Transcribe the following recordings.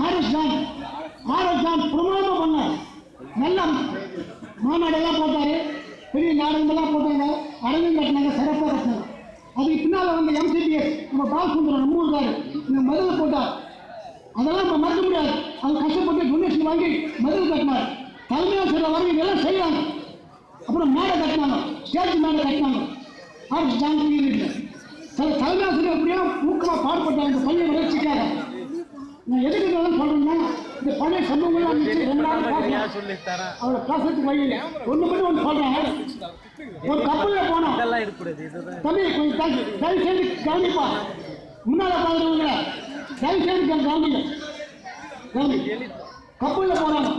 RS பிரமாதமாக பண்ணார். நல்லா மாநாடெல்லாம் போட்டார், பெரிய நாடகங்கள்லாம் போட்டாங்க, அரங்கம் கட்டினாங்க, சிறப்பாக கட்டினாங்க. அதுக்கு பின்னால் வந்து எம்சிபிஎஸ் நம்ம பாலசுந்தரம் நம்ம ஊருக்காரு இந்த மதுரை போட்டார். அதெல்லாம் இப்போ மறக்க முடியாது. அவங்க கஷ்டப்பட்டு டொனேஷன் வாங்கி மதுரை கட்டினார். தலைமையாசிரியர் வரைக்கும் இதெல்லாம் செய்யறாங்க. அப்புறம் மேடை கட்டினாங்க, ஸ்டேஜ் மேடை கட்டினாங்க. ஆர்எஸ் ஜான் பீரியடில் சில தலைமையாசிரியர் எப்படியோ ஊக்கமாக பாடுபட்டாங்க இந்த பள்ளியை வளர்ச்சிக்காக. நான் எதுக்கு இதெல்லாம் சொல்றேன்னா, இந்த பழைய சம்பவங்கள்லாம் அவளை பேசுறதுக்கு வழி இல்லை. ஒன்று மட்டும் ஒன்று சொல்றேன். ஒரு கப்பலில் போனோம் தம்பி, கொஞ்சம் தயவு செய்து கவனிப்பா. முன்னால பாக்குறவங்க தயவு செய்து கவனிங்க. கப்பலில் போறாங்க.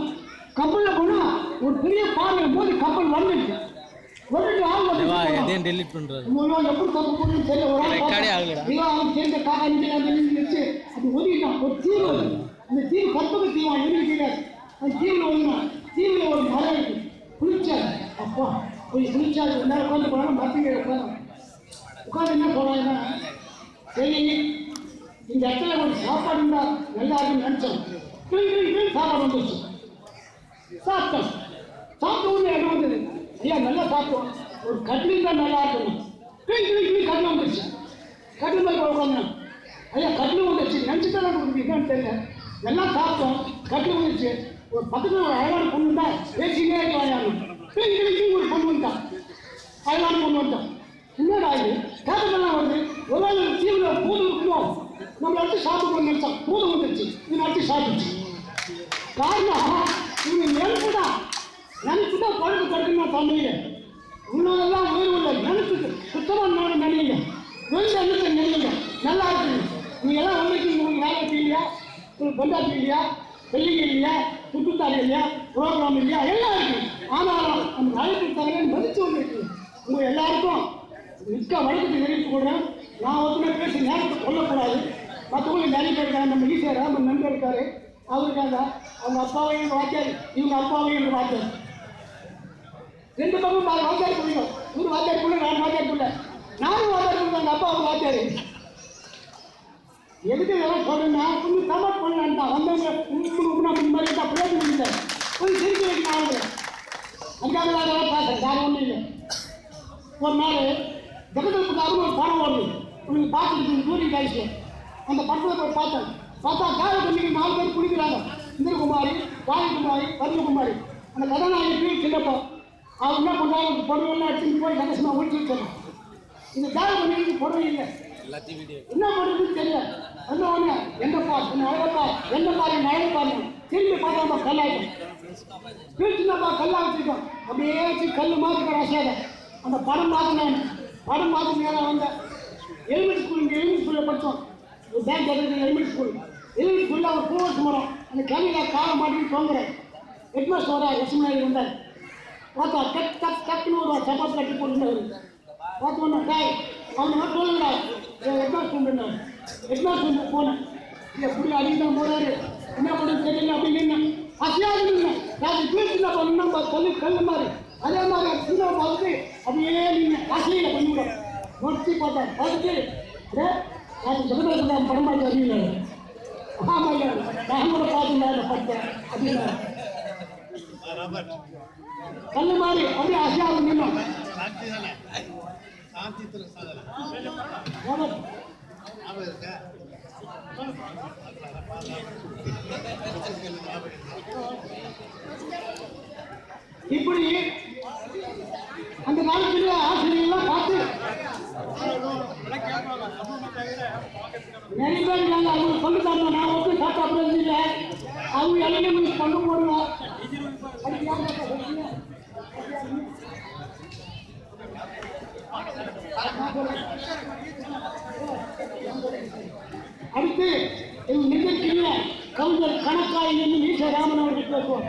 கப்பலில் போனா ஒரு பெரிய பாறை போது கப்பல் வந்துடுச்சு. வந்துட்டு ஆள் எப்படி தப்பு போடுன்னு தெரியல. ஒரு ஆள் சேர்ந்த காக்கா வச்சு அது ஒதுக்கிட்டான். ஒரு தீவு, அந்த தீவு கற்பக தீவான் எதிர்க்கிறார். அந்த தீவில் ஒதுங்கினான். தீவில் ஒரு மரம் இருக்கு. குளிச்சாரு. அப்பா போய் குளிச்சாரு. எல்லாரும் உட்காந்து போனாங்க. மரத்துக்கு உட்காந்து என்ன போனாங்கன்னா, சரி இந்த இடத்துல ஒரு சாப்பாடு இருந்தா நல்லா இருக்குன்னு நினைச்சோம். சாப்பாடு வந்துருச்சு. சாப்பிட்டோம். சாப்பிட்ட ஊர்ல இடம் வந்தது. ஐயா நல்லா சாப்பிட்டோம். ஒரு கட்டில் தான் நல்லா இருக்கணும். கட்டில் வந்துருச்சு. கட்டில் மாதிரி உட்காந்து ஐயா கட்டில் வந்துருச்சு. நினைச்சுதான் கொடுக்குறீங்கன்னு தெரியல. எல்லாம் சாப்பிட்டோம். கட்டில் வந்துருச்சு. ஒரு பக்கத்தில் ஒரு அழகான பொண்ணு தான் பேசினே இருக்கலாம். ஒரு பொண்ணு வந்துட்டான். அழகான பொண்ணு வந்துட்டான். என்னடா இது கேட்டதெல்லாம் வருது. ஒரு வேளை தீவில் பூதம் இருக்குமோ, நம்ம அடுத்து சாப்பிட்டு நினைச்சோம். பூதம் வந்துருச்சு. இது அடுத்து சாப்பிடுச்சு. காரணம் இவங்க நினைப்புதான். நினைச்சுதான் பழுது கட்டுனா தமிழ்ல உன்னதெல்லாம் உயர்வு இல்லை. நினைச்சுட்டு சுத்தமாக நினைங்க. வெளில எண்ணத்தை நினைங்க. நல்லா இருக்குங்க. நீங்க எல்லாம் ஒன்றைக்கு உங்களுக்கு வேலை இல்லையா, உங்களுக்கு பண்டாட்டி இல்லையா, வெள்ளிங்க இல்லையா, சுற்றுத்தாரி இல்லையா, ப்ரோக்ராம் இல்லையா, எல்லாம் இருக்கு. ஆனாலும் நம்ம அழைப்பு தவிர மதிச்சு ஒன்று இருக்கு. உங்க எல்லாருக்கும் மிக்க வழக்கத்தை தெரிவித்து கொடுறேன். நான் ஒருத்தனை பேசி நேரத்தை கொல்லக்கூடாது. மற்றவங்க நிறைய பேர் இருக்காங்க. நம்ம ஈஸியாக நம்ம நண்பர் இருக்காரு. அவருக்காக அவங்க அப்பாவையும் வாத்தியார், இவங்க அப்பாவையும் வாத்தியார். ரெண்டு பக்கம் வாத்தியார் பிடிக்கும். இவரு வாத்தியார் பிள்ளை, நான் வாத்தியார் பிள்ளை. நானும் வாத்தியார் பிள்ளை. அந்த அப்பா அவங்க வாத்தியார். எதுக்கு இதெல்லாம் சொல்றேன்னா, கொஞ்சம் சப்போர்ட் பண்ணலான்ட்டா வந்தவங்க இந்த மாதிரி பிரயோஜனம் இல்லை. கொஞ்சம் சிரிக்க வைக்கணும். அதுக்காக நான் பேசுறேன். வேற ஒன்றும் இல்லை. ஒரு நாள் ஜெகதல்புக்காக ஒரு படம் ஓடுது. உங்களுக்கு பார்த்துருக்கு டூரிங் கைஸில். அந்த படத்தில் போய் பார்த்தேன். பார்த்தா காலை தண்ணிக்கு 4 பேர் குளிக்கிறாங்க. இந்திரகுமாரி, வாயுகுமாரி, பத்மகுமாரி. அந்த கதாநாயகி சின்னப்பா அவர் என்ன பண்ணுறாங்க, பொருளெல்லாம் எடுத்துட்டு போய் கடைசியாக ஒழிச்சு வச்சிடணும். இந்த காலை தண்ணிக்கு பொருள் இல்லை. என்ன பண்ணுறதுன்னு தெரியல. அந்த ஒன்று என்னப்பா என்ன அழகப்பா, என்னப்பா என் அழகு பாருங்க. திரும்பி பார்த்தா கல்லாயிடும். சின்னப்பா கல்லா வச்சுருக்கோம். அப்படியே வச்சு கல் மாதிரி ரசாத அந்த படம் பார்த்துனேன். படம் பார்த்து நேரம் வந்தேன். எலிமெண்ட் ஸ்கூல், இங்கே எலிமெண்ட் ஸ்கூலில் படித்தோம். ஒரு பேங்க் எடுத்து எலிமெண்ட் ஸ்கூல். எலிமெண்ட் ஸ்கூலில் ஒரு பூவரசு மரம். அந்த கல்லில் காலம் மாட்டின்னு தோங்குறேன். ஹெட்மாஸ்டரோட லட்சுமணி வந்தார். பார்த்தா டக்குன்னு ஒரு சப்பாத்தி கட்டி போட்டுருந்தாரு. பார்த்தோன்னா டாய் அவங்க மட்டும் சொல்லுங்கடா ஹெட்மாஸ்டர் பண்ணார். ஹெட்மாஸ்டர் போனேன். எப்படி அடிதான் போறாரு, என்ன பண்ணுறது தெரியல அப்படின்னு அசியாதுன்னு அது வீட்டுல பண்ணா சொல்லி கல்லு மாதிரி அதே மாதிரி சின்ன பார்த்து அப்படியே நீங்க அசையில பண்ணிவிடும். நொட்டி பார்த்தா பார்த்துட்டு அது ஜெகதல்புரா படம் பார்த்து அறியல. ஆமா இல்லை நான் கூட பார்த்துருந்தேன் பார்த்தேன் அப்படின்னா கல்லு மாதிரி அப்படியே அசையாது நின்னோம். இப்படி அந்த காலத்துல ஆசிரியர்கள்லாம் பார்த்து நிறைய பேர் இருக்காங்க. அவங்க சொல்லிட்டாங்க. நான் ஒன்று சாப்பிட்டு இல்லை. அவங்க எல்லாமே பண்ண போடுவோம். அடுத்து நிகழ்ச்சியில் கவிஞர் கணக்காய் ஈச ராமன் அவர்கள் பேசுவோம்.